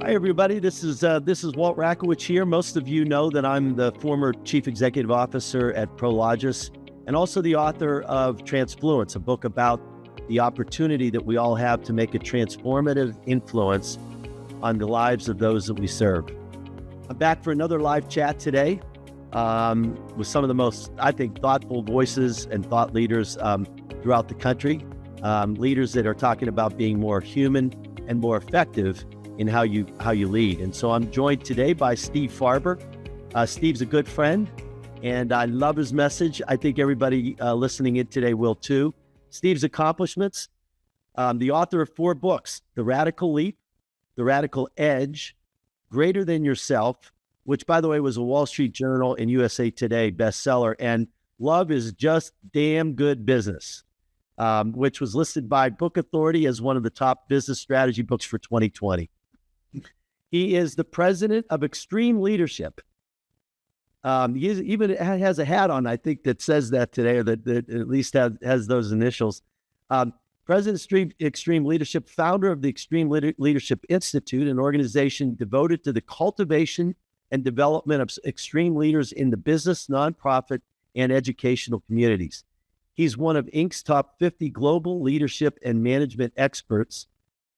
Hi, everybody. This is Walt Rakowicz here. Most of you know that I'm the former Chief Executive Officer at Prologis and also the author of Transfluence, a book about the opportunity that we all have to make a transformative influence on the lives of those that we serve. I'm back for another live chat today with some of the most, I think, thoughtful voices and thought leaders throughout the country, leaders that are talking about being more human and more effective in how you lead. And so I'm joined today by Steve Farber. Steve's a good friend, and I love his message. I think everybody listening in today will too. Steve's accomplishments, the author of 4 books, The Radical Leap, The Radical Edge, Greater Than Yourself, which, by the way, was a Wall Street Journal and USA Today bestseller, and Love is Just Damn Good Business, which was listed by Book Authority as one of the top business strategy books for 2020. He is the president of Extreme Leadership. He even has a hat on, I think, that says that today, or that at least has those initials. President of Extreme Leadership, founder of the Extreme Leadership Institute, an organization devoted to the cultivation and development of extreme leaders in the business, nonprofit, and educational communities. He's one of Inc.'s top 50 global leadership and management experts.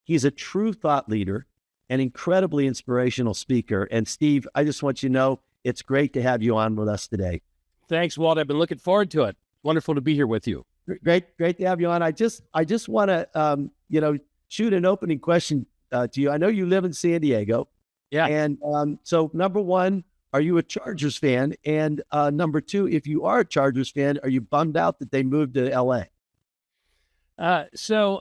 He's a true thought leader, an incredibly inspirational speaker. And Steve, I just want you to know, it's great to have you on with us today. Thanks, Walt. I've been looking forward to it. Wonderful to be here with you. Great to have you on. I just want to, shoot an opening question to you. I know you live in San Diego. Yeah. And so number one, are you a Chargers fan? And number two, if you are a Chargers fan, are you bummed out that they moved to LA? So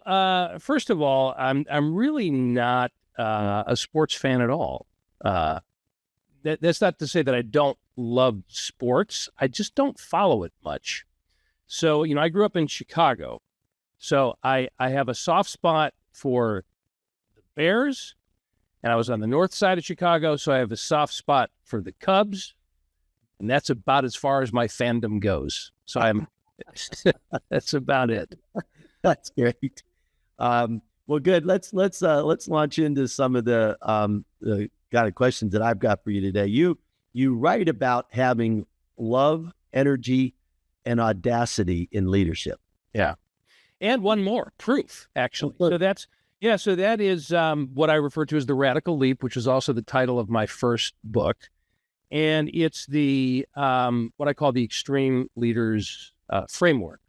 first of all, I'm really not a sports fan at all. That's not to say that I don't love sports. I just don't follow it much. So, I grew up in Chicago. So I have a soft spot for the Bears, and I was on the north side of Chicago, so I have a soft spot for the Cubs, and that's about as far as my fandom goes. So that's about it. That's great. Well, good. Let's launch into some of the kind of questions that I've got for you today. You write about having love, energy, and audacity in leadership. Yeah, and one more proof, actually. So that is what I refer to as the Radical Leap, which is also the title of my first book, and it's the what I call the Extreme Leaders Framework.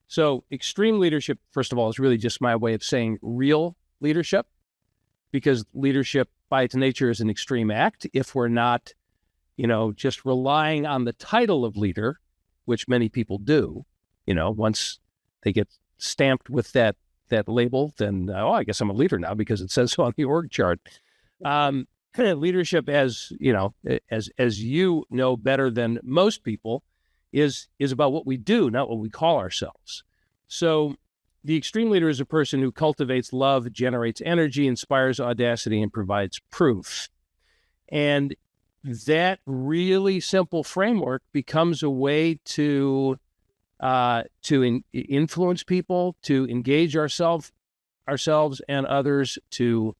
So extreme leadership, first of all, is really just my way of saying real leadership, because leadership by its nature is an extreme act. If we're not, just relying on the title of leader, which many people do, once they get stamped with that label, then, I guess I'm a leader now because it says so on the org chart. Leadership, as you know better than most people, is about what we do, not what we call ourselves. So the extreme leader is a person who cultivates love, generates energy, inspires audacity, and provides proof. And that really simple framework becomes a way to influence people, to engage ourselves and others, to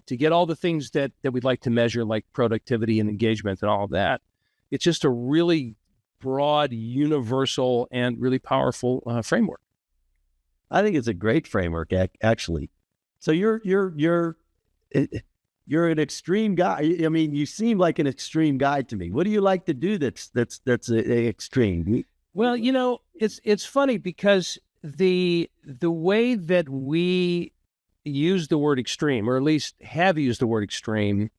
get all the things that we'd like to measure, like productivity and engagement and all of that. It's just a really broad, universal, and really powerful framework. I think it's a great framework, actually. So you're an extreme guy. I mean, you seem like an extreme guy to me. What do you like to do that's extreme? Well, it's funny because the way that we use the word extreme, or at least have used the word extreme,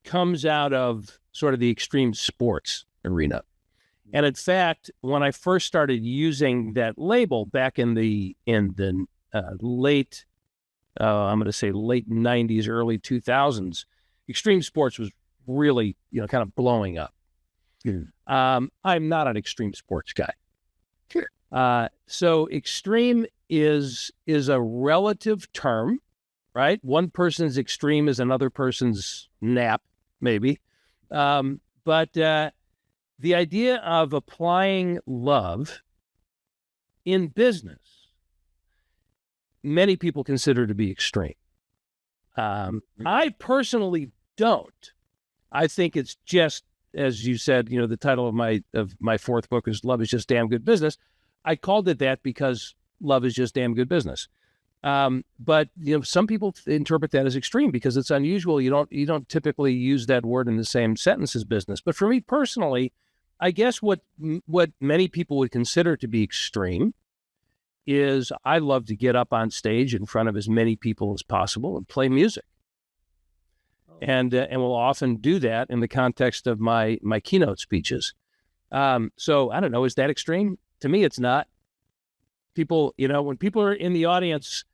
comes out of sort of the extreme sports arena. And in fact, when I first started using that label back in the late, I'm going to say late 90s, early 2000s, extreme sports was really, kind of blowing up. I'm not an extreme sports guy. So extreme is a relative term, right? One person's extreme is another person's nap, maybe. But the idea of applying love in business, many people consider to be extreme. I personally don't. I think it's just, as you said, the title of my fourth book is Love is Just Damn Good Business. I called it that because love is just damn good business. But some people interpret that as extreme because it's unusual. You don't typically use that word in the same sentence as business. But for me personally, I guess what many people would consider to be extreme is I love to get up on stage in front of as many people as possible and play music. And we'll often do that in the context of my keynote speeches. So I don't know, is that extreme? To me, it's not. People, when people are in the audience,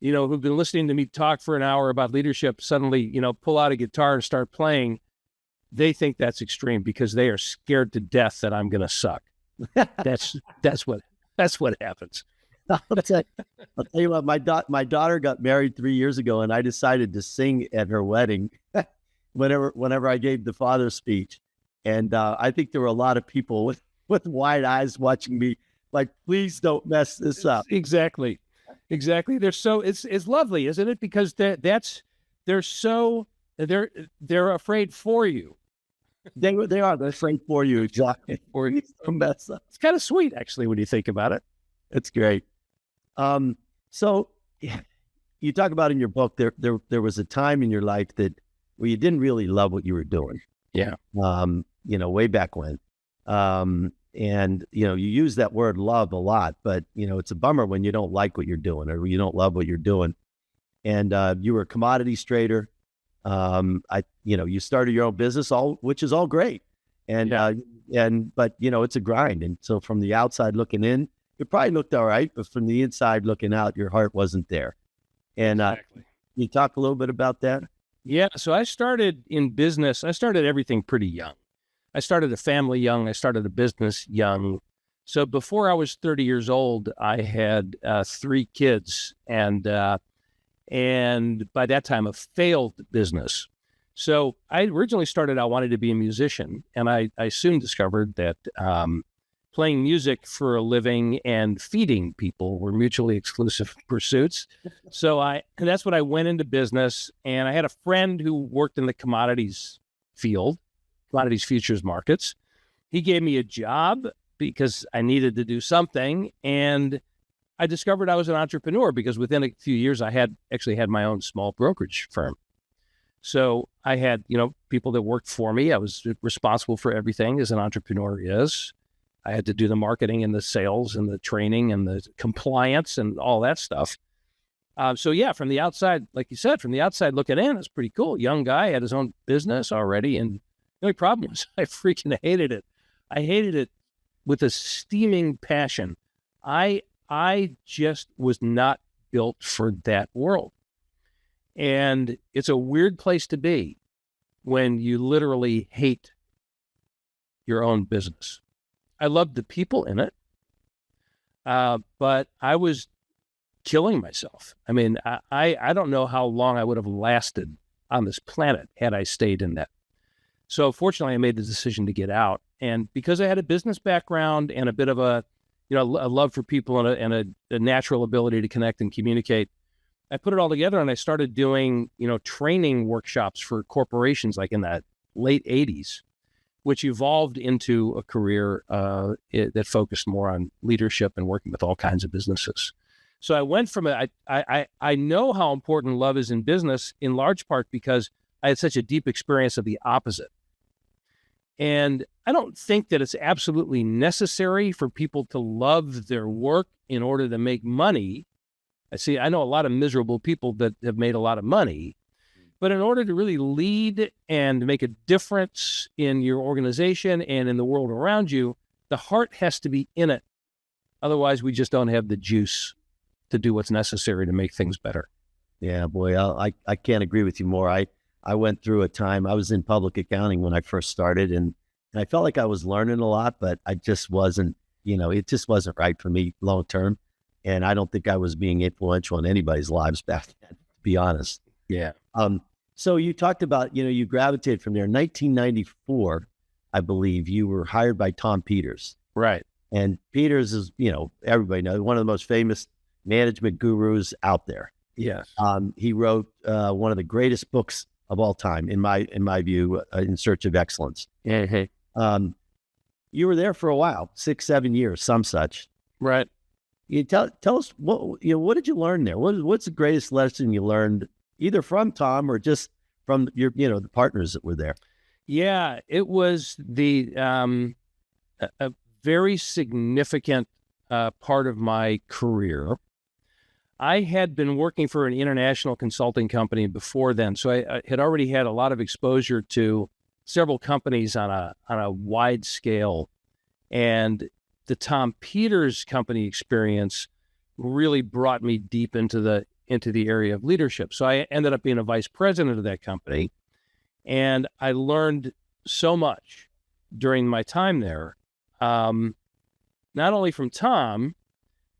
who've been listening to me talk for an hour about leadership, suddenly, pull out a guitar and start playing, they think that's extreme because they are scared to death that I'm going to suck. That's what happens. I'll tell you what, my daughter got married 3 years ago, and I decided to sing at her wedding whenever I gave the father's speech. And I think there were a lot of people with wide eyes watching me like, please don't mess this up. Exactly. They're so, it's lovely, isn't it? Because they're afraid for you. They're afraid for you. Exactly. Or don't mess up. It's kind of sweet, actually, when you think about it. It's great. So you talk about in your book, there was a time in your life where you didn't really love what you were doing. Yeah. Way back when. And, you use that word love a lot, but, it's a bummer when you don't like what you're doing or you don't love what you're doing. And you were a commodities trader. You started your own business, which is all great. And, but, it's a grind. And so from the outside looking in, it probably looked all right, but from the inside looking out, your heart wasn't there. And exactly. Can you talk a little bit about that? Yeah. So I started in business. I started everything pretty young. I started a family young. I started a business young. So before I was 30 years old, I had 3 kids, and by that time, a failed business. So I originally started out wanting to be a musician, and I soon discovered that playing music for a living and feeding people were mutually exclusive pursuits. And that's what I went into business. And I had a friend who worked in the commodities field, commodities futures markets. He gave me a job because I needed to do something. And I discovered I was an entrepreneur because within a few years, I had my own small brokerage firm. So I had, people that worked for me. I was responsible for everything as an entrepreneur is. I had to do the marketing and the sales and the training and the compliance and all that stuff. From the outside, like you said, from the outside looking in, it's pretty cool. Young guy, had his own business already. And the only problem was I freaking hated it. I hated it with a steaming passion. I just was not built for that world. And it's a weird place to be when you literally hate your own business. I loved the people in it, but I was killing myself. I mean, I don't know how long I would have lasted on this planet had I stayed in that. So fortunately, I made the decision to get out. And because I had a business background and a bit of a love for people and a natural ability to connect and communicate, I put it all together and I started doing, training workshops for corporations like in the late 80s. Which evolved into a career that focused more on leadership and working with all kinds of businesses. So I went from I know how important love is in business in large part because I had such a deep experience of the opposite. And I don't think that it's absolutely necessary for people to love their work in order to make money. I know a lot of miserable people that have made a lot of money. But in order to really lead and make a difference in your organization and in the world around you, the heart has to be in it. Otherwise, we just don't have the juice to do what's necessary to make things better. Yeah, boy, I can't agree with you more. I went through a time, I was in public accounting when I first started, and I felt like I was learning a lot, but I just wasn't, it just wasn't right for me long term. And I don't think I was being influential in anybody's lives back then, to be honest. Yeah. So you talked about, you gravitated from there. In 1994, I believe you were hired by Tom Peters. Right. And Peters is, everybody knows, one of the most famous management gurus out there. Yes. He wrote one of the greatest books of all time, in my view, In Search of Excellence. Mm-hmm. You were there for a while, 6-7 years, some such. Right. You tell us what did you learn there? What's the greatest lesson you learned, either from Tom or just from your the partners that were there? Yeah, it was a very significant part of my career. I had been working for an international consulting company before then, so I had already had a lot of exposure to several companies on a wide scale, and the Tom Peters company experience really brought me deep into the area of leadership. So I ended up being a vice president of that company, and I learned so much during my time there, not only from Tom.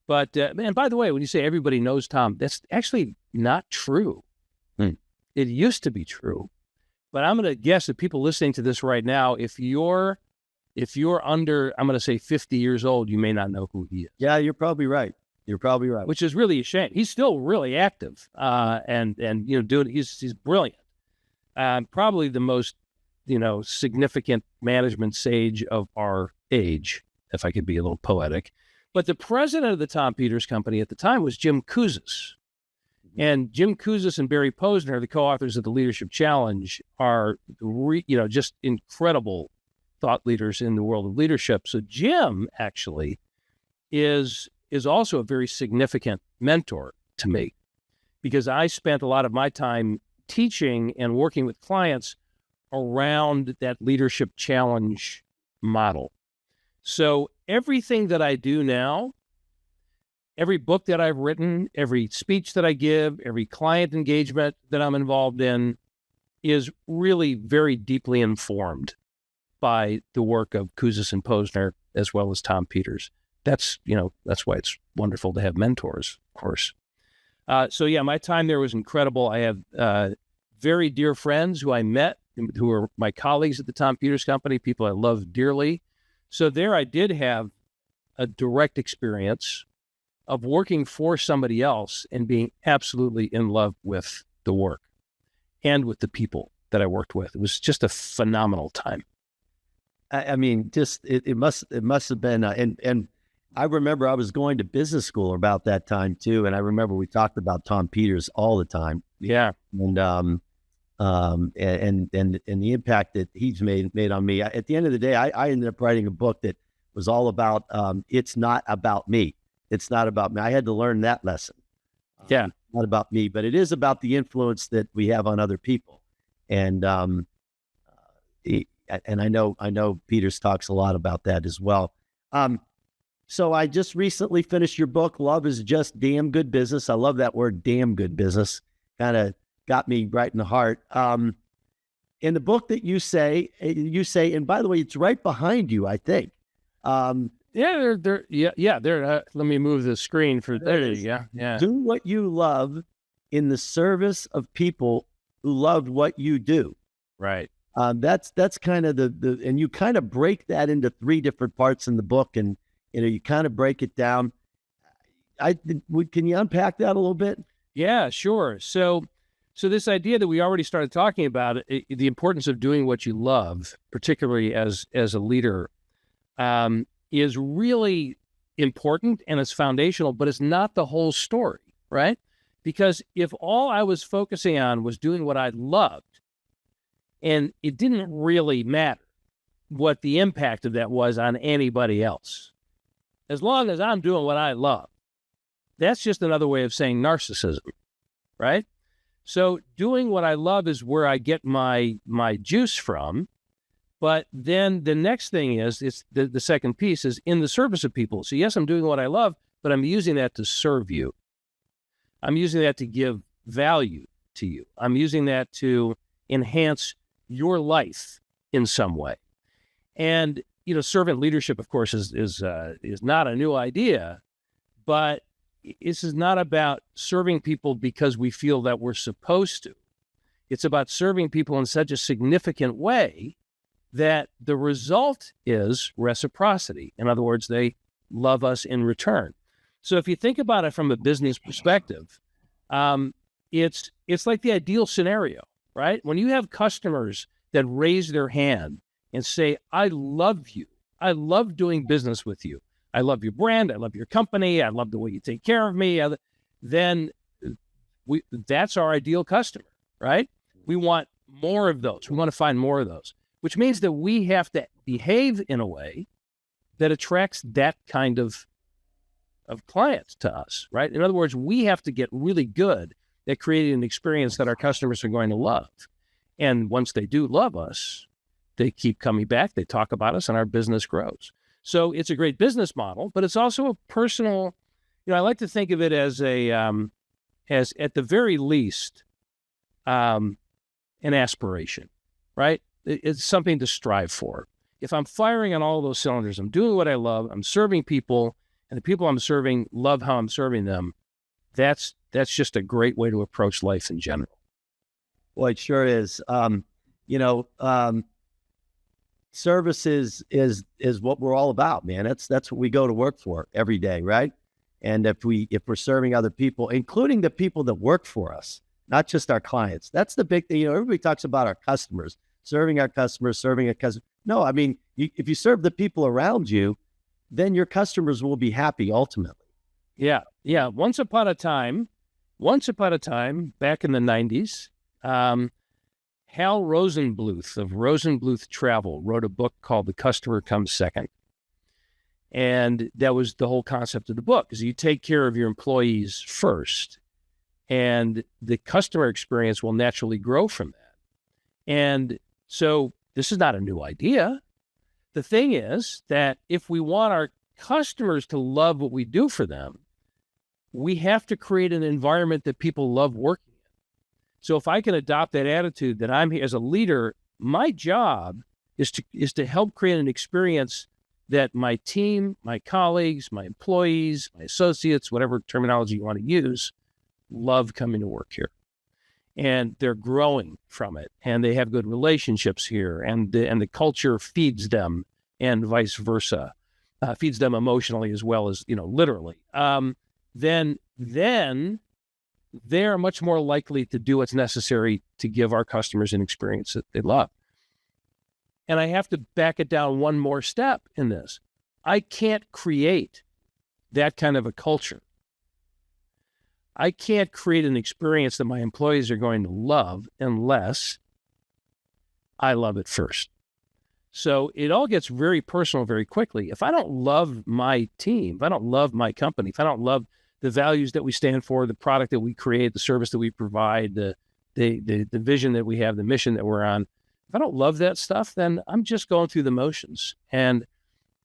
But, and by the way, when you say everybody knows Tom, that's actually not true. It used to be true. But I'm going to guess that people listening to this right now, if you're under, I'm going to say 50 years old, you may not know who he is. Yeah, you're probably right. Which is really a shame. He's still really active, and doing. He's brilliant. Probably the most significant management sage of our age, if I could be a little poetic. But the president of the Tom Peters Company at the time was Jim Kouzes. And Jim Kouzes and Barry Posner, the co-authors of the Leadership Challenge, are just incredible thought leaders in the world of leadership. So Jim actually is also a very significant mentor to me, because I spent a lot of my time teaching and working with clients around that Leadership Challenge model. So everything that I do now, every book that I've written, every speech that I give, every client engagement that I'm involved in is really very deeply informed by the work of Kouzes and Posner, as well as Tom Peters. That's why it's wonderful to have mentors, of course. So yeah, my time there was incredible. I have very dear friends who I met, who are my colleagues at the Tom Peters Company, people I love dearly. So there I did have a direct experience of working for somebody else and being absolutely in love with the work and with the people that I worked with. It was just a phenomenal time. I mean, just it must have been, and I remember I was going to business school about that time too, and I remember we talked about Tom Peters all the time. Yeah, and the impact that he's made on me. At the end of the day, I ended up writing a book that was all about it's not about me. It's not about me. I had to learn that lesson. Yeah, not about me, but it is about the influence that we have on other people. And I know Peters talks a lot about that as well. So I just recently finished your book, Love is Just Damn Good Business. I love that word, damn good business. Kind of got me right in the heart. In the book that you say, and by the way, it's right behind you, I think. Yeah, they're. Let me move the screen for there. Yeah. Do what you love in the service of people who love what you do. Right. That's kind of the and you kind of break that into 3 different parts in the book, and you kind of break it down. Can you unpack that a little bit? Yeah, sure. So this idea that we already started talking about, the importance of doing what you love, particularly as a leader, is really important and it's foundational, but it's not the whole story, right? Because if all I was focusing on was doing what I loved, and it didn't really matter what the impact of that was on anybody else, as long as I'm doing what I love, that's just another way of saying narcissism, right? So doing what I love is where I get my juice from. But then the next thing is, it's the second piece is in the service of people. So yes, I'm doing what I love, but I'm using that to serve you. I'm using that to give value to you. I'm using that to enhance your life in some way. And, servant leadership, of course, is not a new idea, but this is not about serving people because we feel that we're supposed to. It's about serving people in such a significant way that the result is reciprocity. In other words, they love us in return. So if you think about it from a business perspective, It's like the ideal scenario, right? When you have customers that raise their hand and say, I love you. I love doing business with you. I love your brand. I love your company. I love the way you take care of me. Then that's our ideal customer, right? We want more of those. We want to find more of those, which means that we have to behave in a way that attracts that kind of clients to us, right? In other words, we have to get really good at creating an experience that our customers are going to love. And once they do love us, they keep coming back, they talk about us, and our business grows. So it's a great business model, but it's also a personal, I like to think of it as as at the very least, an aspiration, right? It's something to strive for. If I'm firing on all those cylinders, I'm doing what I love, I'm serving people, and the people I'm serving love how I'm serving them, that's just a great way to approach life in general. Well, it sure is. Service is what we're all about, man. That's what we go to work for every day, right? And if we're serving other people, including the people that work for us, not just our clients, that's the big thing. Everybody talks about our customers, serving our customers, serving a customer. No, I mean, if you serve the people around you, then your customers will be happy ultimately. Yeah. Once upon a time, back in the 90s, Hal Rosenbluth of Rosenbluth Travel wrote a book called The Customer Comes Second. And that was the whole concept of the book, is you take care of your employees first, and the customer experience will naturally grow from that. And so this is not a new idea. The thing is that if we want our customers to love what we do for them, we have to create an environment that people love working in. So if I can adopt that attitude that I'm here as a leader, my job is to help create an experience that my team, my colleagues, my employees, my associates, whatever terminology you want to use, love coming to work here. And they're growing from it, and they have good relationships here, and the culture feeds them, and vice versa, feeds them emotionally as well as, literally. Then they're much more likely to do what's necessary to give our customers an experience that they love. And I have to back it down one more step in this. I can't create that kind of a culture. I can't create an experience that my employees are going to love unless I love it first. So it all gets very personal very quickly. If I don't love my team, if I don't love my company, if I don't love the values that we stand for, the product that we create, the service that we provide, the vision that we have, the mission that we're on, if I don't love that stuff, then I'm just going through the motions. And,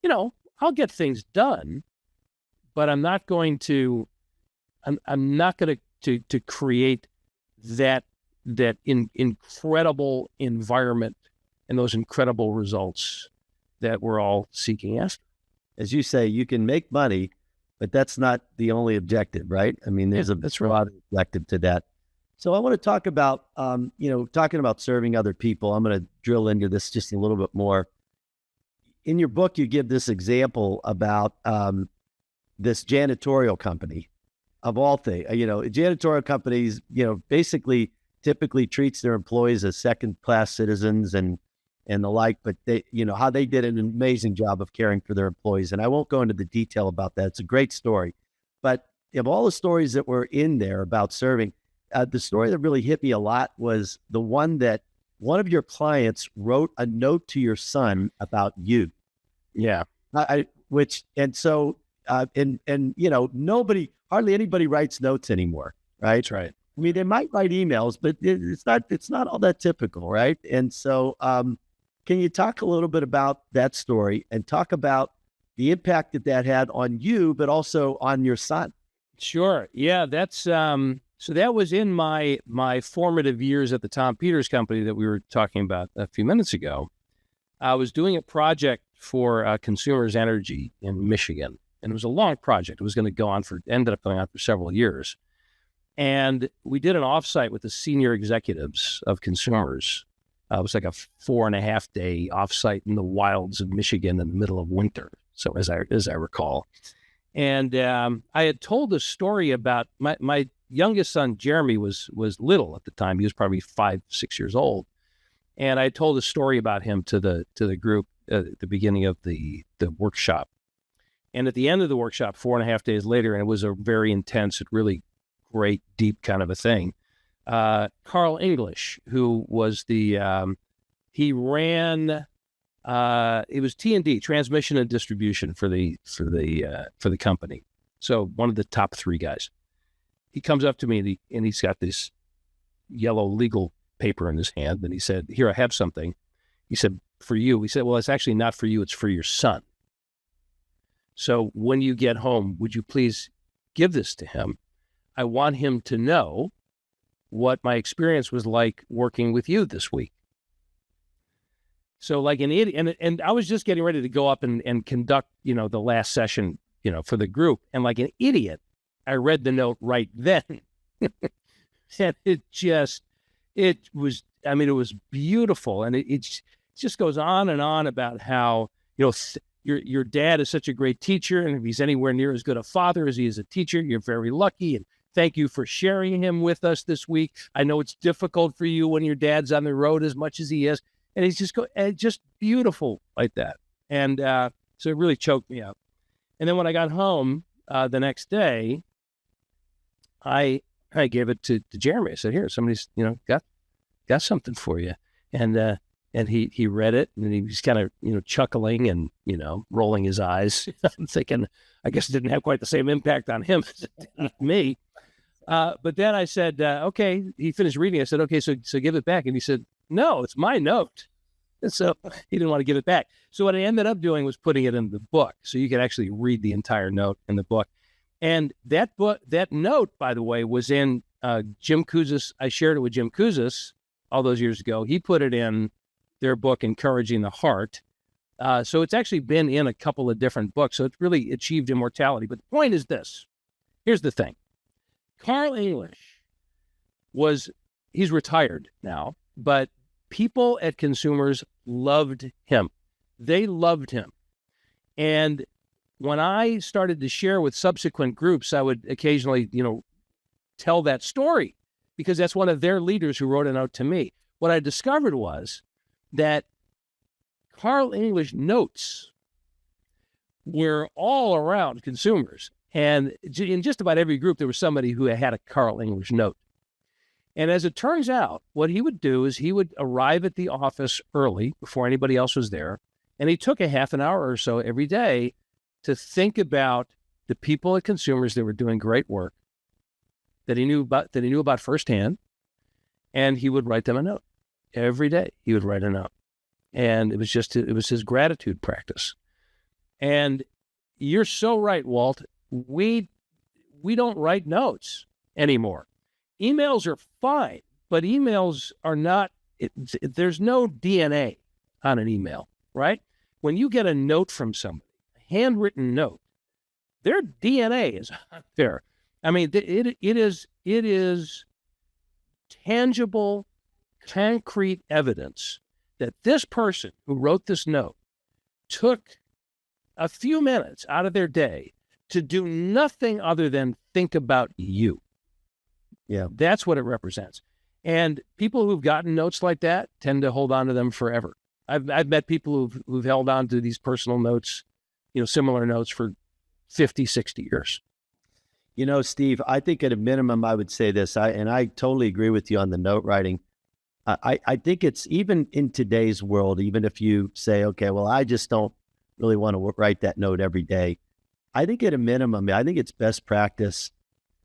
I'll get things done, but I'm not going to create that incredible environment and those incredible results that we're all seeking after. As you say, you can make money, but that's not the only objective, right? I mean, there's a broad objective to that. So I want to talk about, talking about serving other people. I'm going to drill into this just a little bit more. In your book, you give this example about this janitorial company, of all things. Janitorial companies, basically typically treats their employees as second-class citizens and the like, but they, how they did an amazing job of caring for their employees. And I won't go into the detail about that. It's a great story. But of all the stories that were in there about serving, the story that really hit me a lot was the one that one of your clients wrote a note to your son about you. Yeah. Hardly anybody writes notes anymore, right? That's right. I mean, they might write emails, but it's not all that typical, right? And so, can you talk a little bit about that story and talk about the impact that had on you, but also on your son? Sure. Yeah, that's so that was in my formative years at the Tom Peters Company that we were talking about a few minutes ago. I was doing a project for Consumers Energy in Michigan, and it was a long project. It was going to ended up going on for several years. And we did an offsite with the senior executives of Consumers. It was like a 4.5-day offsite in the wilds of Michigan in the middle of winter. So as I recall, and I had told a story about my youngest son, Jeremy, was little at the time. He was probably 5, 6 years old. And I told a story about him to the group at the beginning of the workshop. And at the end of the workshop, 4.5 days later, and it was a very intense, really great, deep kind of a thing. Carl English, who was he ran, it was T&D, transmission and distribution for the company. So one of the top 3 guys. He comes up to me and he's got this yellow legal paper in his hand. And he said, "Here, I have something." He said, "For you." He said, "Well, it's actually not for you. It's for your son. So when you get home, would you please give this to him? I want him to know what my experience was like working with you this week." So like an idiot, and I was just getting ready to go up and conduct, the last session, for the group. And like an idiot, I read the note right then. And it was beautiful. And it just goes on and on about how, your dad is such a great teacher. And if he's anywhere near as good a father as he is a teacher, you're very lucky. And thank you for sharing him with us this week. I know it's difficult for you when your dad's on the road as much as he is. And he's just beautiful like that. And so it really choked me up. And then when I got home the next day, I gave it to Jeremy. I said, "Here, somebody's got something for you." And he read it, and he was kind of chuckling and rolling his eyes. I'm thinking, I guess it didn't have quite the same impact on him as it did on me. But then I said, "Okay." He finished reading. I said, "Okay, so give it back." And he said, "No, it's my note." And so he didn't want to give it back. So what I ended up doing was putting it in the book, so you could actually read the entire note in the book. And that note, by the way, was in Jim Kouzes. I shared it with Jim Kouzes all those years ago. He put it in their book, Encouraging the Heart. So it's actually been in a couple of different books. So it's really achieved immortality. But the point is this. Here's the thing. Carl English he's retired now, but people at Consumers loved him. They loved him. And when I started to share with subsequent groups, I would occasionally, tell that story because that's one of their leaders who wrote a note to me. What I discovered was that Carl English notes were all around Consumers. And in just about every group, there was somebody who had a Carl English note. And as it turns out, what he would do is he would arrive at the office early before anybody else was there. And he took a half an hour or so every day to think about the people at Consumers that were doing great work that he knew about firsthand. And he would write them a note. Every day he would write a note. And it was his gratitude practice. And you're so right, Walt. We don't write notes anymore. Emails are fine, but emails are not, there's no DNA on an email, right? When you get a note from somebody, a handwritten note, their DNA is on there. I mean, it is tangible, concrete evidence that this person who wrote this note took a few minutes out of their day to do nothing other than think about you. Yeah. That's what it represents. And people who've gotten notes like that tend to hold on to them forever. I've met people who've held on to these personal notes, similar notes for 50, 60 years. Steve, I think at a minimum, I would say this, and I totally agree with you on the note writing. I think it's even in today's world, even if you say, okay, well, I just don't really want to write that note every day. I think at a minimum, I think it's best practice.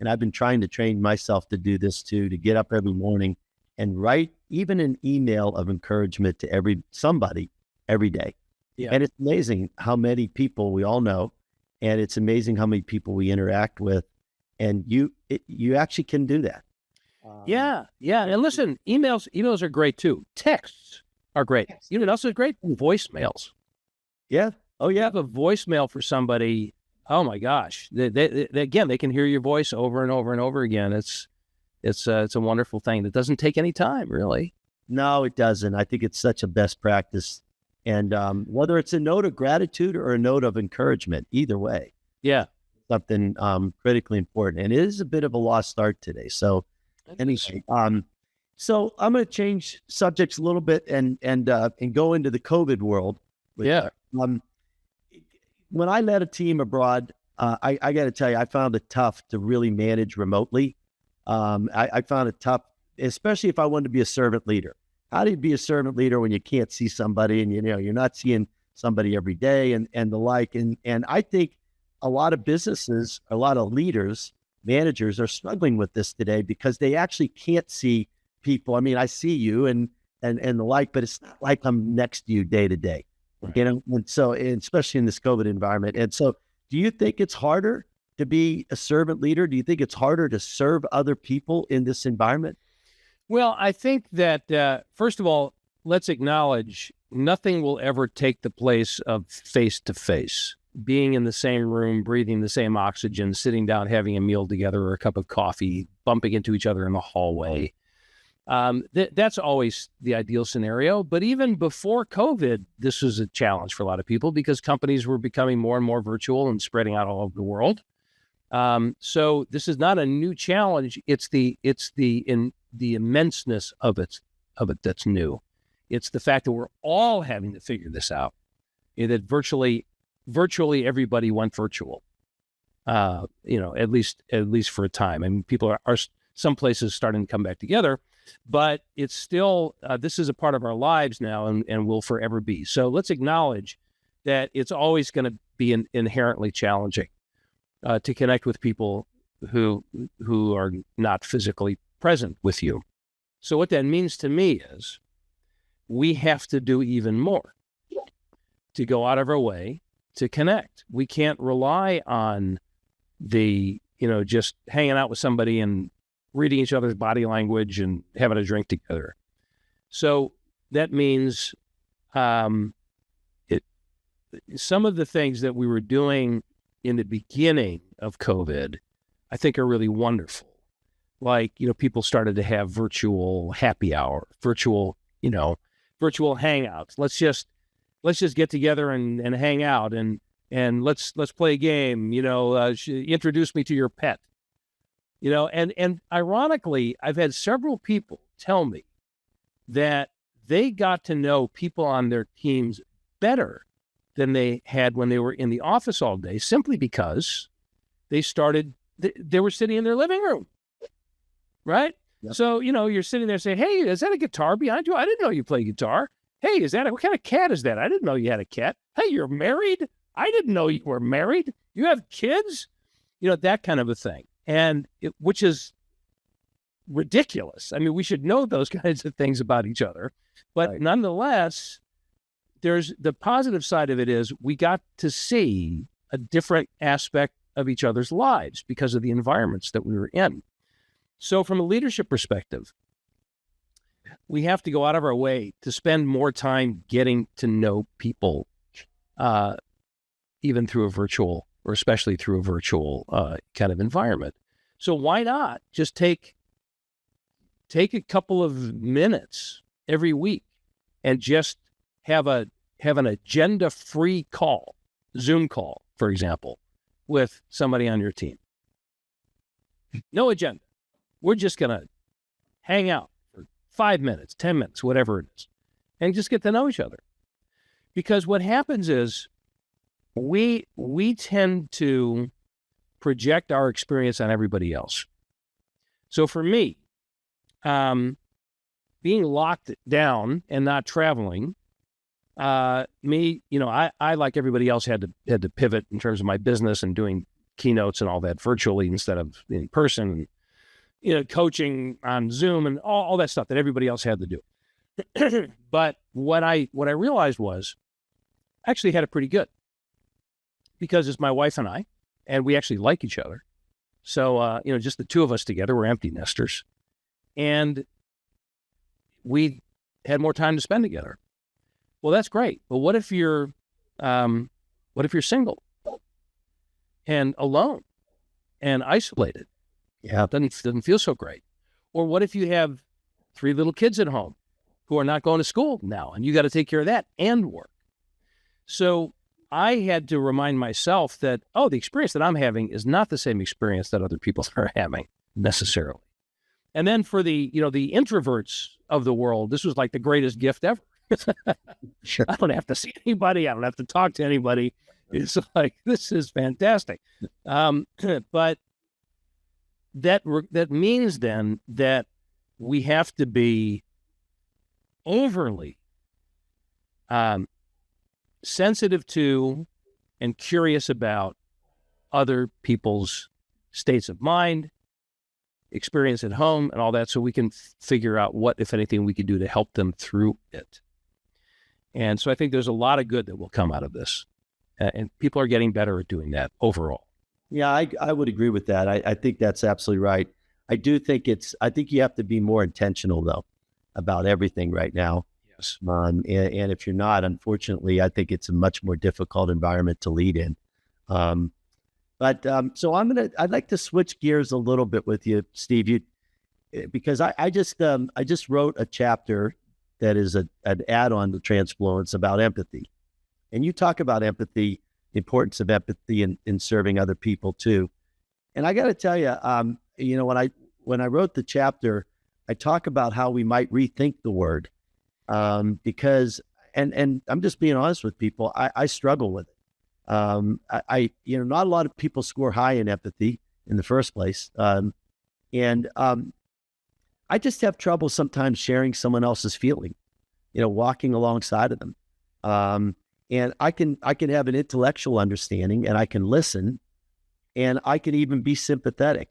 And I've been trying to train myself to do this too, to get up every morning and write even an email of encouragement to somebody every day. Yeah. And it's amazing how many people we all know, and it's amazing how many people we interact with. And you actually can do that. Yeah. And listen, emails are great too. Texts are great. You know what else is great? Voicemails. Yeah. Oh You yeah. have a voicemail for somebody. Oh my gosh! They again, they can hear your voice over and over and over again. It's a wonderful thing that doesn't take any time, really. No, it doesn't. I think it's such a best practice, and whether it's a note of gratitude or a note of encouragement, either way, Yeah. something critically important, and it is a bit of a lost art today. So anyway, so I'm going to change subjects a little bit and go into the COVID world. Yeah. When I led a team abroad, I got to tell you, I found it tough to really manage remotely. I found it tough, especially if I wanted to be a servant leader. How do you be a servant leader when you can't see somebody and you're not seeing somebody every day and the like? And I think a lot of businesses, a lot of leaders, managers are struggling with this today because they actually can't see people. I mean, I see you and the like, but it's not like I'm next to you day to day, Right. and so, and especially in this COVID environment. And so, do you think it's harder to be a servant leader? Do you think it's harder to serve other people in this environment? Well, I think that, first of all, let's acknowledge nothing will ever take the place of face-to-face, being in the same room, breathing the same oxygen, sitting down, having a meal together or a cup of coffee, bumping into each other in the hallway. That's always the ideal scenario. But even before COVID, this was a challenge for a lot of people because companies were becoming more and more virtual and spreading out all over the world. So this is not a new challenge. It's the immenseness of it that's new. It's the fact that we're all having to figure this out. That virtually everybody went virtual. At least for a time. I mean, people are some places starting to come back together, but it's still this is a part of our lives now and will forever be. So let's acknowledge that it's always going to be inherently challenging to connect with people who are not physically present with you. So what that means to me is we have to do even more to go out of our way to connect. We can't rely on just hanging out with somebody and reading each other's body language and having a drink together. So that means some of the things that we were doing in the beginning of COVID, I think are really wonderful. Like, people started to have virtual happy hour, virtual hangouts. Let's just get together and hang out and let's play a game, introduce me to your pet, and ironically, I've had several people tell me that they got to know people on their teams better than they had when they were in the office all day, simply because they were sitting in their living room. Right. Yep. So, you're sitting there saying, hey, is that a guitar behind you? I didn't know you play guitar. Hey, what kind of cat is that? I didn't know you had a cat. Hey, you're married. I didn't know you were married. You have kids, that kind of a thing. And which is ridiculous. I mean, we should know those kinds of things about each other, but right. Nonetheless, there's the positive side of it is we got to see a different aspect of each other's lives because of the environments that we were in. So from a leadership perspective, we have to go out of our way to spend more time getting to know people, even through a virtual or especially through a virtual kind of environment. So why not just take a couple of minutes every week and just have an agenda-free call, Zoom call, for example, with somebody on your team. No agenda. We're just going to hang out for 5 minutes, 10 minutes, whatever it is, and just get to know each other. Because what happens is we tend to project our experience on everybody else. So for me, being locked down and not traveling, I like everybody else had to pivot in terms of my business and doing keynotes and all that virtually instead of in person, and coaching on Zoom and all that stuff that everybody else had to do. But what I realized was I actually had it pretty good because it's my wife and I, and we actually like each other. So, just the two of us together, we're empty nesters, and we had more time to spend together. Well, that's great. But what if you're single and alone and isolated? Yeah, doesn't feel so great. Or what if you have 3 little kids at home who are not going to school now, and you got to take care of that and work? So I had to remind myself that, oh, the experience that I'm having is not the same experience that other people are having necessarily. And then for the introverts of the world, this was like the greatest gift ever. Sure. I don't have to see anybody. I don't have to talk to anybody. It's like, this is fantastic. But that means then that we have to be overly sensitive to and curious about other people's states of mind, experience at home, and all that, so we can figure out what, if anything, we could do to help them through it. And so I think there's a lot of good that will come out of this. And people are getting better at doing that overall. Yeah, I would agree with that. I think that's absolutely right. I think you have to be more intentional though about everything right now. Yes. And if you're not, unfortunately, I think it's a much more difficult environment to lead in. So I'd like to switch gears a little bit with you, Steve, because I just wrote a chapter that is an add-on to Transfluence about empathy. And you talk about empathy, the importance of empathy in serving other people too. And I got to tell you, when I wrote the chapter, I talk about how we might rethink the word, because, and I'm just being honest with people, I struggle with it. Not a lot of people score high in empathy in the first place. I just have trouble sometimes sharing someone else's feeling, walking alongside of them. And I can have an intellectual understanding, and I can listen, and I can even be sympathetic.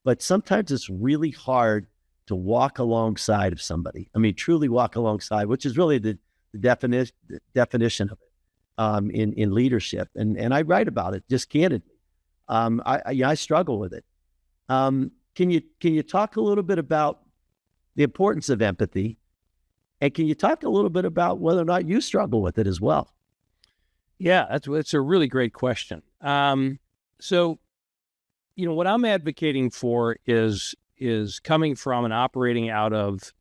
But sometimes it's really hard to walk alongside of somebody. I mean, truly walk alongside, which is really the definition of it in leadership. And I write about it just candidly. I struggle with it. Can you talk a little bit about the importance of empathy? And can you talk a little bit about whether or not you struggle with it as well? Yeah, that's a really great question. So, what I'm advocating for is coming from and operating out of,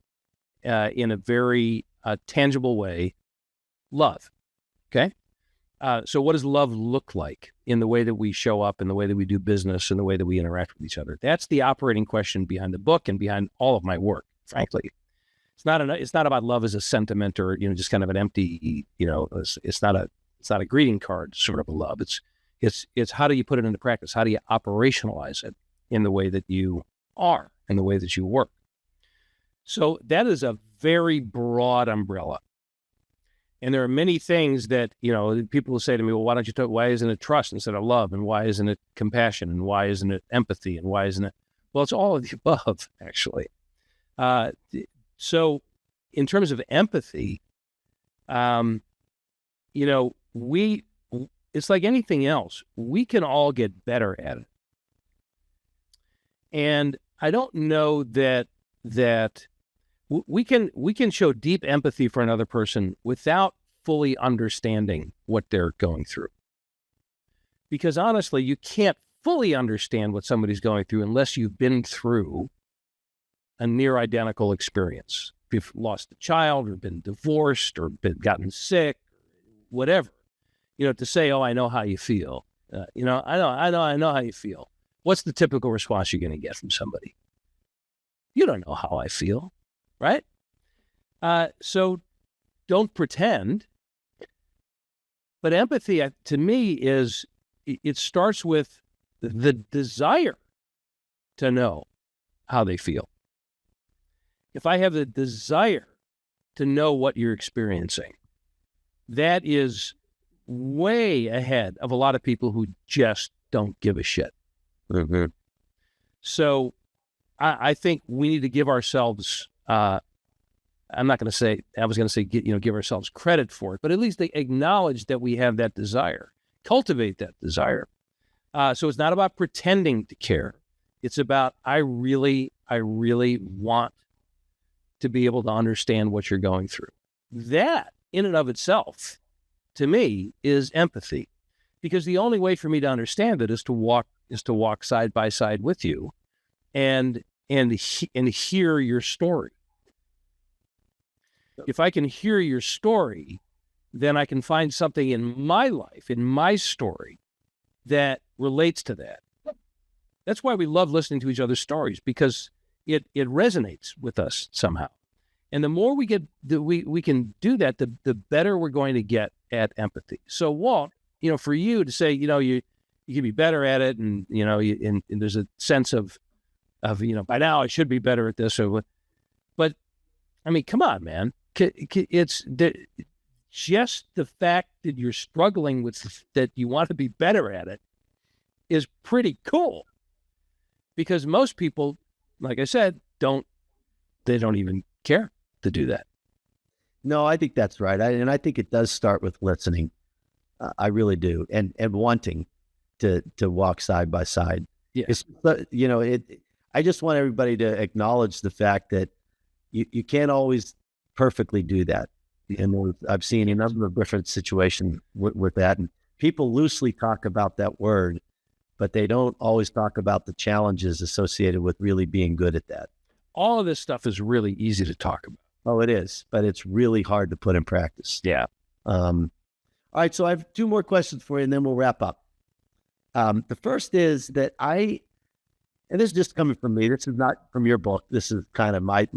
in a very tangible way, love. Okay. So what does love look like in the way that we show up, in the way that we do business, in the way that we interact with each other? That's the operating question behind the book and behind all of my work, frankly. It's not about love as a sentiment or, just kind of an empty, it's not a greeting card sort of a love. It's how do you put it into practice? How do you operationalize it in the way that you are, in the way that you work? So that is a very broad umbrella. And there are many things that, people will say to me, well, why isn't it trust instead of love? And why isn't it compassion? And why isn't it empathy? And why isn't it? Well, it's all of the above, actually. So in terms of empathy, it's like anything else. We can all get better at it. And I don't know that we can show deep empathy for another person without fully understanding what they're going through. Because honestly, you can't fully understand what somebody's going through unless you've been through a near identical experience. If you've lost a child or been divorced or gotten sick, whatever, to say, oh, I know how you feel. I know how you feel. What's the typical response you're going to get from somebody? You don't know how I feel, right? So don't pretend. But empathy, to me, it starts with the desire to know how they feel. If I have the desire to know what you're experiencing, that is way ahead of a lot of people who just don't give a shit. Mm-hmm. So I think we need to give ourselves, I was going to say, give ourselves credit for it, but at least they acknowledge that we have that desire, cultivate that desire. So it's not about pretending to care. It's about, I really want to be able to understand what you're going through. That in and of itself, to me, is empathy, because the only way for me to understand it is to walk side by side with you and hear your story. If I can hear your story, then I can find something in my life, in my story, that relates to that. That's why we love listening to each other's stories, because it resonates with us somehow. And the more we get, we can do that, the better we're going to get at empathy. So Walt, for you to say, you can be better at it, and and there's a sense of by now I should be better at this, but I mean, come on, man. It's just the fact that you're struggling with that, you want to be better at it, is pretty cool. Because most people, like I said, don't even care to do that. No, I think that's right. And I think it does start with listening. I really do. And wanting to walk side by side. Yeah. I just want everybody to acknowledge the fact that you can't always perfectly do that. And I've seen a number of different situations with that. And people loosely talk about that word, but they don't always talk about the challenges associated with really being good at that. All of this stuff is really easy to talk about. Oh, it is, but it's really hard to put in practice. Yeah. All right, so I have two more questions for you, and then we'll wrap up. The first is that and this is just coming from me. This is not from your book. This is kind of my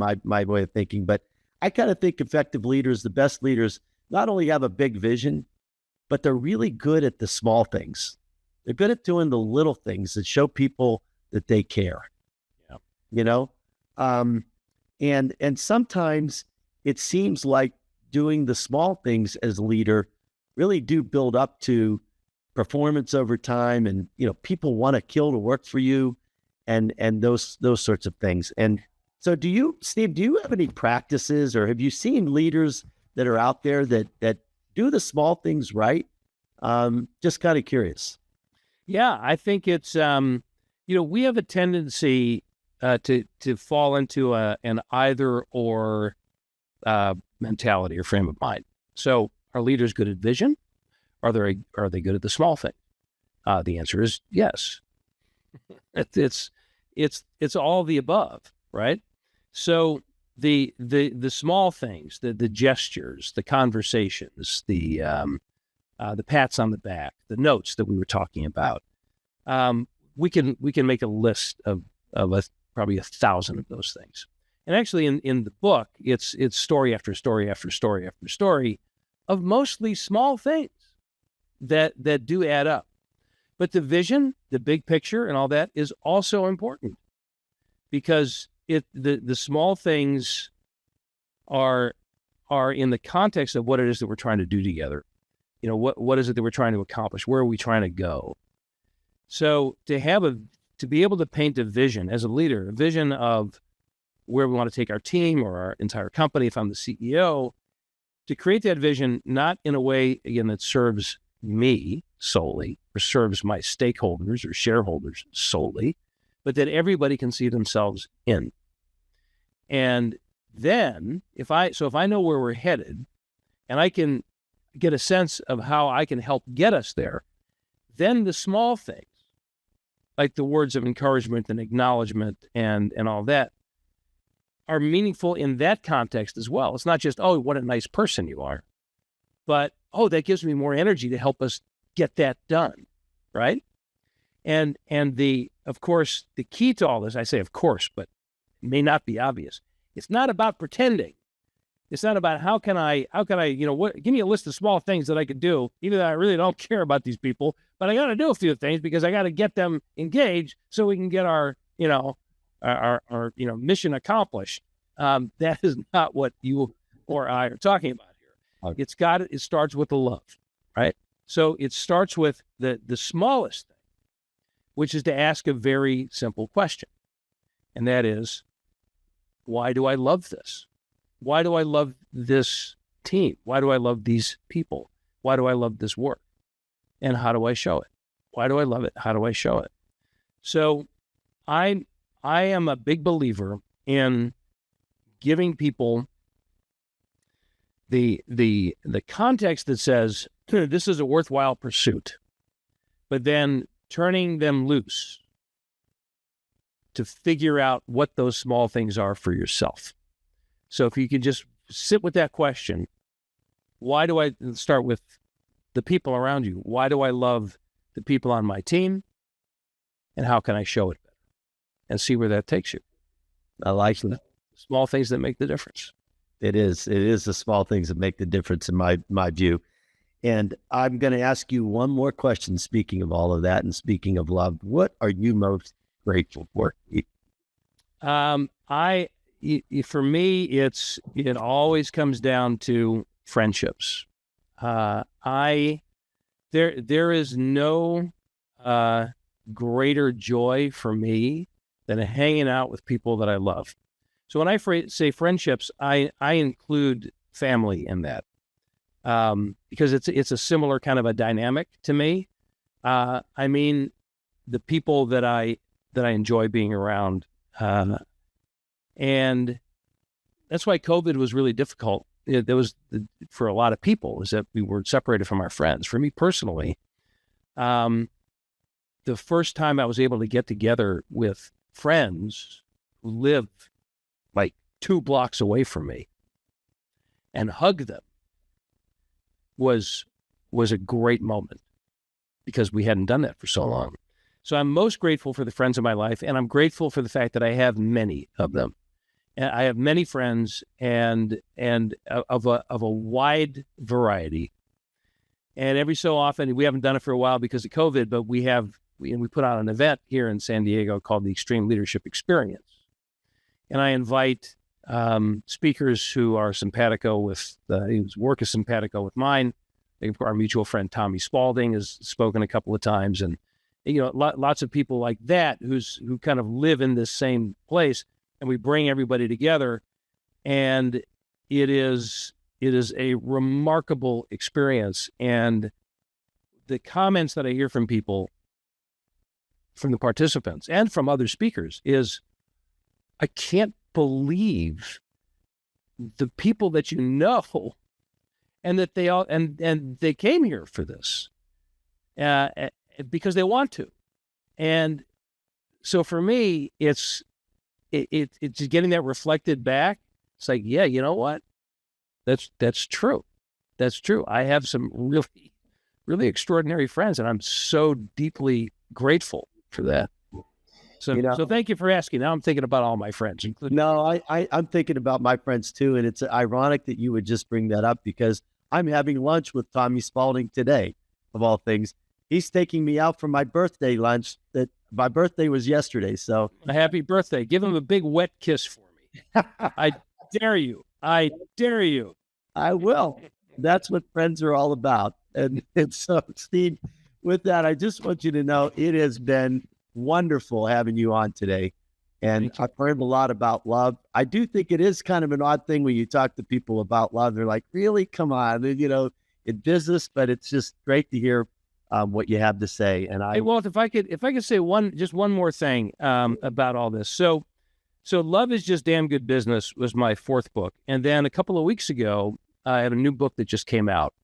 way of thinking, but I kind of think effective leaders, the best leaders, not only have a big vision, but they're really good at the small things. They're good at doing the little things that show people that they care. Yeah. And sometimes it seems like doing the small things as a leader really do build up to performance over time, and people want to kill to work for you, and those sorts of things. And so, Steve, do you have any practices, or have you seen leaders that are out there that do the small things right? Just kind of curious. Yeah, I think it's we have a tendency to fall into an either or mentality or frame of mind. So, are leaders good at vision? Are they good at the small thing? The answer is yes. It's all the above, right? So the small things, the gestures, the conversations, the pats on the back, the notes that we were talking about, we can make a list of probably 1,000 of those things. And actually, in the book, it's story after story after story after story of mostly small things that do add up. But the vision, the big picture, and all that is also important, because the small things are in the context of what it is that we're trying to do together. What is it that we're trying to accomplish? Where are we trying to go? So to be able to paint a vision as a leader, a vision of where we want to take our team or our entire company, if I'm the CEO, to create that vision, not in a way, again, that serves me solely or serves my stakeholders or shareholders solely, but that everybody can see themselves in. And then if I know where we're headed, and I can get a sense of how I can help get us there, then the small things, like the words of encouragement and acknowledgement and all that, are meaningful in that context as well. It's not just, oh, what a nice person you are, but, oh, that gives me more energy to help us get that done, right? And of course, the key to all this, I say of course, but it may not be obvious. It's not about pretending. It's not about how can I, give me a list of small things that I could do, even though I really don't care about these people, but I got to do a few things because I got to get them engaged so we can get our mission accomplished. That is not what you or I are talking about here. Okay. It starts with the love, right? So it starts with the smallest thing, which is to ask a very simple question. And that is, why do I love this? Why do I love this team? Why do I love these people? Why do I love this work? And how do I show it? Why do I love it? How do I show it? So I am a big believer in giving people the context that says this is a worthwhile pursuit, but then turning them loose to figure out what those small things are for yourself. So if you can just sit with that question, Why do I start with the people around you? Why do I love the people on my team? And how can I show it better? And see where that takes you. I like that. Small things that make the difference. It is. It is the small things that make the difference in my view. And I'm going to ask you one more question. Speaking of all of that and speaking of love, what are you most grateful for? For me, it always comes down to friendships. There is no greater joy for me than hanging out with people that I love. So when I say friendships, I include family in that, because it's a similar kind of a dynamic to me. I mean, the people that I enjoy being around, and that's why COVID was really difficult. There was for a lot of people is that we were separated from our friends. For me personally, the first time I was able to get together with friends who lived like 2 blocks away from me and hug them was a great moment, because we hadn't done that for so long. So I'm most grateful for the friends in my life, and I'm grateful for the fact that I have many of them. And I have many friends and of a wide variety. And every so often, we haven't done it for a while because of COVID, but we put on an event here in San Diego called the Extreme Leadership Experience. And I invite speakers who are simpatico with whose work is simpatico with mine. Our mutual friend Tommy Spalding has spoken a couple of times, and lots of people like that who kind of live in this same place, and we bring everybody together, and it is a remarkable experience. And the comments that I hear from people, from the participants and from other speakers, is, I can't believe the people that you know, and that they all and they came here for this because they want to. And so for me, it's getting that reflected back. It's like, yeah, you know what? That's true. That's true. I have some really, really extraordinary friends, and I'm so deeply grateful for that. So, so thank you for asking. Now I'm thinking about all my friends, including. No, I'm thinking about my friends too, and it's ironic that you would just bring that up, because I'm having lunch with Tommy Spalding today, of all things. He's taking me out for my birthday lunch. That my birthday was yesterday, so a happy birthday! Give him a big wet kiss for me. I dare you. I dare you. I will. That's what friends are all about. And so, Steve, with that, I just want you to know it has been wonderful having you on today. And I've heard a lot about love. I do think it is kind of an odd thing when you talk to people about love. They're like, really? Come on. And, in business, but it's just great to hear what you have to say. And hey, Walt, if I could say one more thing about all this. So Love is Just Damn Good Business was my 4th book. And then a couple of weeks ago, I have a new book that just came out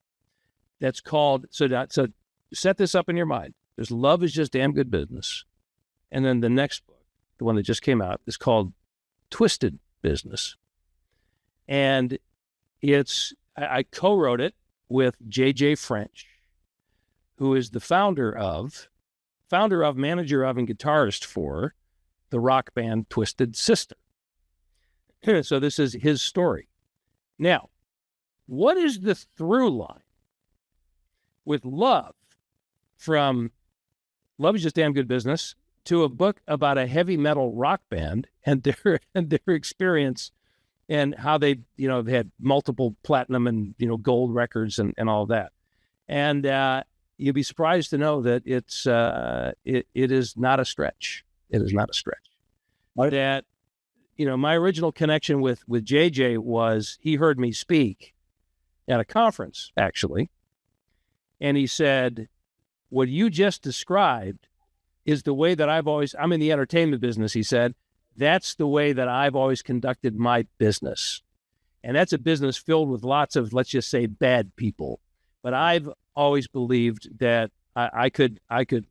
that's called, so set this up in your mind. There's Love is Just Damn Good Business. And then the next book, the one that just came out, is called Twisted Business. And I co-wrote it with J.J. French, who is the founder of, manager of, and guitarist for the rock band Twisted Sister. So this is his story. Now, what is the through line with Love, from Love is Just Damn Good Business to a book about a heavy metal rock band and their experience, and how they had multiple platinum and gold records and all of that. And you'd be surprised to know that it is not a stretch. It is not a stretch. Right. That my original connection with JJ was, he heard me speak at a conference, actually, and he said, what you just described is the way that I'm in the entertainment business, he said. That's the way that I've always conducted my business. And that's a business filled with lots of, let's just say, bad people. But I've always believed that I could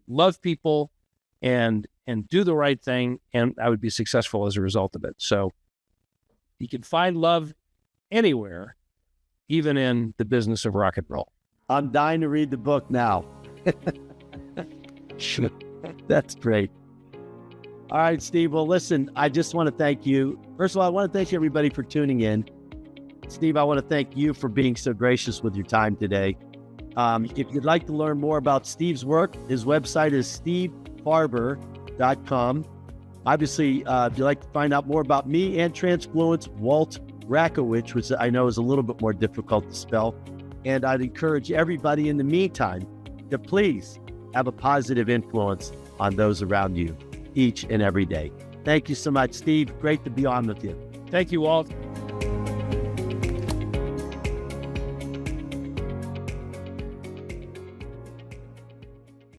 love people and do the right thing, and I would be successful as a result of it. So you can find love anywhere, even in the business of rock and roll. I'm dying to read the book now. That's great. All right, Steve. Well, listen, I just want to thank you. First of all, I want to thank everybody for tuning in. Steve, I want to thank you for being so gracious with your time today. If you'd like to learn more about Steve's work, his website is stevefarber.com. Obviously, if you'd like to find out more about me and Transfluence, Walt Rakowich, which I know is a little bit more difficult to spell. And I'd encourage everybody in the meantime to please have a positive influence on those around you each and every day. Thank you so much, Steve. Great to be on with you. Thank you, Walt.